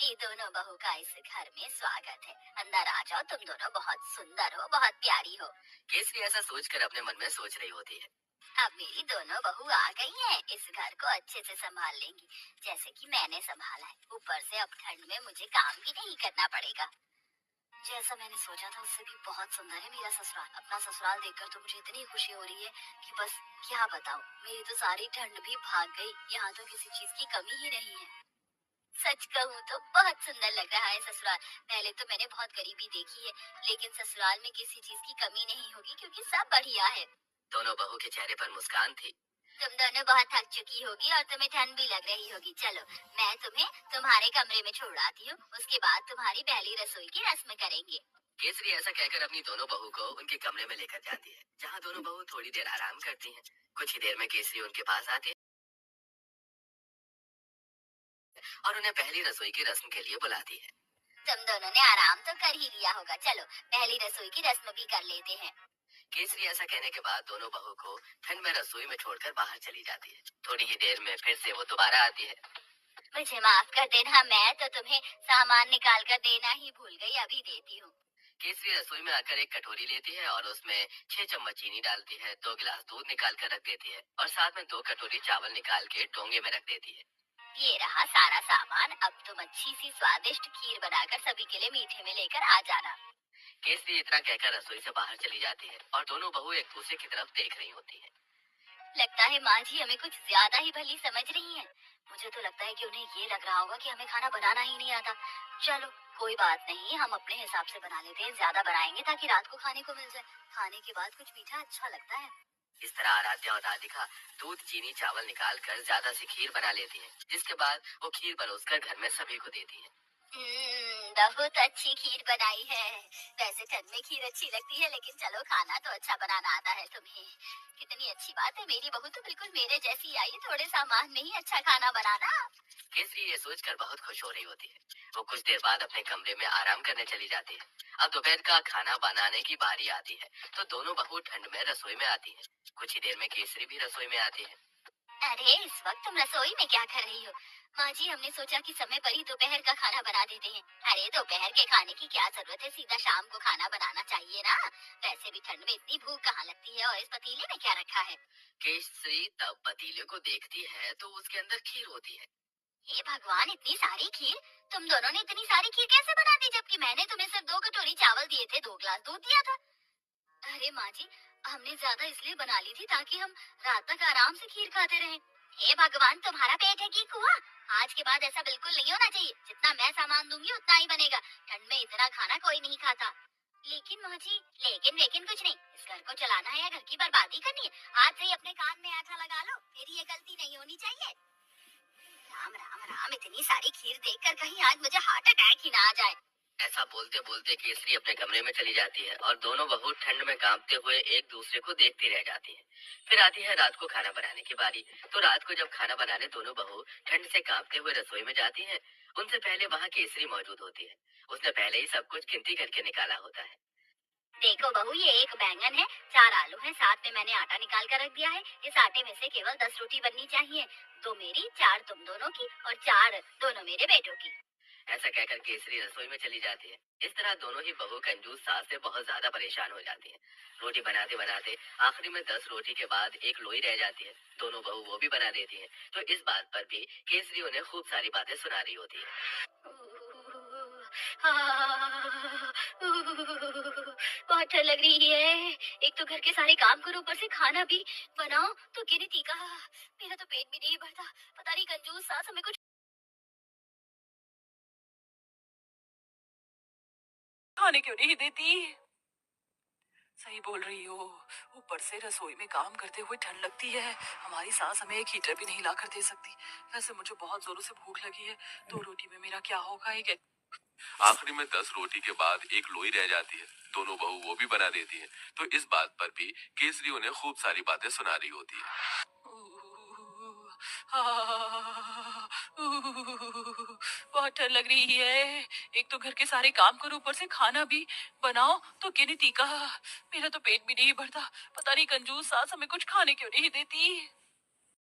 मेरी दोनों बहू का इस घर में स्वागत है। अंदर आ जाओ, तुम दोनों बहुत सुंदर हो, बहुत प्यारी हो। केसरी ऐसा सोचकर अपने मन में सोच रही होती है। अब मेरी दोनों बहू आ गई हैं, इस घर को अच्छे से संभाल लेंगी, जैसे कि मैंने संभाला है। ऊपर से अब ठंड में मुझे काम भी नहीं करना पड़ेगा। जैसा मैंने सोचा था उससे भी बहुत सुंदर है मेरा ससुराल। अपना ससुराल देखकर तो मुझे इतनी खुशी हो रही है कि बस क्या बताऊं। मेरी तो सारी ठंड भी भाग गई। यहाँ तो किसी चीज की कमी ही नहीं है। सच कहूँ तो बहुत सुंदर लग रहा है ससुराल। पहले तो मैंने बहुत गरीबी देखी है, लेकिन ससुराल में किसी चीज की कमी नहीं होगी क्योंकि सब बढ़िया है। दोनों बहू के चेहरे पर मुस्कान थी। तुम दोनों बहुत थक चुकी होगी और तुम्हें ठंड भी लग रही होगी। चलो, मैं तुम्हें तुम्हारे कमरे में छोड़ आती हूँ। उसके बाद तुम्हारी पहली रसोई की रस्म करेंगे। केसरी ऐसा कहकर अपनी दोनों बहू को उनके कमरे में लेकर जाती है, जहाँ दोनों बहू थोड़ी देर आराम करती हैं। कुछ ही देर में केसरी उनके पास आती है और उन्हें पहली रसोई की रस्म के लिए बुलाती है। तुम दोनों ने आराम तो कर ही लिया होगा, चलो पहली रसोई की रस्म भी कर लेते हैं। केसरी ऐसा कहने के बाद दोनों बहू को ठंड में रसोई में छोड़कर बाहर चली जाती है। थोड़ी ही देर में फिर से वो दोबारा आती है। मुझे माफ कर देना, मैं तो तुम्हें सामान निकाल कर देना ही भूल गई, अभी देती हूँ। केसरी रसोई में आकर एक कटोरी लेती है और उसमें 6 चम्मच चीनी डालती है, 2 गिलास दूध निकाल कर रख देती है और साथ में 2 कटोरी चावल निकाल के डोंगे में रख देती है। ये रहा सारा सामान। अब तुम अच्छी सी स्वादिष्ट खीर बनाकर सभी के लिए मीठे में लेकर आ जाना। केसरी इतना कहकर रसोई से बाहर चली जाती है और दोनों बहू एक दूसरे की तरफ देख रही होती है। लगता है माँ जी हमें कुछ ज्यादा ही भली समझ रही हैं। मुझे तो लगता है कि उन्हें ये लग रहा होगा कि हमें खाना बनाना ही नहीं आता। चलो कोई बात नहीं, हम अपने हिसाब से बना लेते हैं। ज्यादा बनाएंगे ताकि रात को खाने को मिल जाए। खाने के बाद कुछ मीठा अच्छा लगता है। इस तरह आराध्या और राधिका दूध चीनी चावल निकाल कर ज्यादा सी खीर बना लेती हैं, जिसके बाद वो खीर परोसकर घर में सभी को देती है। बहुत अच्छी खीर बनाई है। वैसे ठंड में खीर अच्छी लगती है, लेकिन चलो खाना तो अच्छा बनाना आता है तुम्हें। कितनी अच्छी बात है, मेरी बहू तो बिल्कुल मेरे जैसी आई है, थोड़े सामान में ही अच्छा खाना बनाना। केसरी ये सोचकर बहुत खुश हो रही होती है। वो कुछ देर बाद अपने कमरे में आराम करने चली जाती है। अब दोपहर का खाना बनाने की बारी आती है, तो दोनों बहू ठंड में रसोई में आती है। कुछ ही देर में केसरी भी रसोई में आती है। अरे इस वक्त तुम रसोई में क्या कर रही हो? माँ जी हमने सोचा कि समय पर ही दोपहर का खाना बना देते हैं। अरे दोपहर के खाने की क्या जरूरत है, सीधा शाम को खाना बनाना चाहिए ना। वैसे भी ठंड में इतनी भूख कहाँ लगती है। और इस पतीले में क्या रखा है? केसरी तब पतीले को देखती है तो उसके अंदर खीर होती है। हे भगवान, इतनी सारी खीर! तुम दोनों ने इतनी सारी खीर कैसे बना दी, जबकि मैंने तुम्हें सिर्फ 2 कटोरी चावल दिए थे, 2 गिलास दूध दिया था। अरे माँ जी, हमने ज्यादा इसलिए बना ली थी ताकि हम रात तक आराम से खीर खाते रहें। हे भगवान, तुम्हारा पेट है कि कुआं? आज के बाद ऐसा बिल्कुल नहीं होना चाहिए। जितना मैं सामान दूंगी उतना ही बनेगा। ठंड में इतना खाना कोई नहीं खाता। लेकिन माँ जी, लेकिन लेकिन कुछ नहीं। इस घर को चलाना है या घर की बर्बादी करनी है? आज से ही अपने कान में आटा लगा लो, फिर ये गलती नहीं होनी चाहिए। राम राम राम, इतनी सारी खीर देखकर कहीं आज मुझे हार्ट अटैक ही ना आ जाए। ऐसा बोलते बोलते केसरी अपने कमरे में चली जाती है और दोनों बहू ठंड में कांपते हुए एक दूसरे को देखती रह जाती हैं। फिर आती है रात को खाना बनाने की बारी। तो रात को जब खाना बनाने दोनों बहू ठंड से कांपते हुए रसोई में जाती हैं, उनसे पहले वहाँ केसरी मौजूद होती है। उसने पहले ही सब कुछ गिनती करके निकाला होता है। देखो बहू, ये 1 बैंगन है, 4 आलू है, साथ में मैंने आटा निकाल कर रख दिया है। इस आटे में से केवल 10 रोटी बननी चाहिए। 2 मेरी, 4 तुम दोनों की और 4 दोनों मेरे बेटों की। ऐसा कहकर केसरी रसोई में चली जाती है। इस तरह दोनों ही बहू कंजूस सास से बहुत ज्यादा परेशान हो जाती हैं। रोटी बनाते बनाते आखिरी में 10 रोटी के बाद एक लोई रह जाती है। दोनों बहू वो भी बना देती हैं। तो इस बात पर भी केसरी उन्हें खूब सारी बातें सुना रही होती है। बहुत ठंड लग रही है। एक तो घर के सारे काम करो, ऊपर से खाना भी बनाओ, तो गिनती का मेरा तो पेट भी नहीं भरता। पता नहीं कंजूस सास हमें कुछ खाने क्यों नहीं देती। सही बोल रही हो। ऊपर से रसोई में काम करते हुए ठंड लगती है। हमारी सास हमें एक हीटर भी नहीं ला कर दे सकती। वैसे मुझे बहुत जोरों से भूख लगी है। 2 रोटी में मेरा क्या होगा। एक आखिरी में 10 रोटी के बाद एक लोई रह जाती है। दोनों बहू वो भी बना देती हैं। तो इस बात पर भी केसरी उन्हें खूब सारी बातें सुना रही होती है। बहुत ठंड लग रही है। एक तो घर के सारे काम करो, ऊपर से खाना भी बनाओ, तो गिनती का मेरा तो पेट भी नहीं भरता। पता नहीं कंजूस सास हमें कुछ खाने क्यों नहीं देती।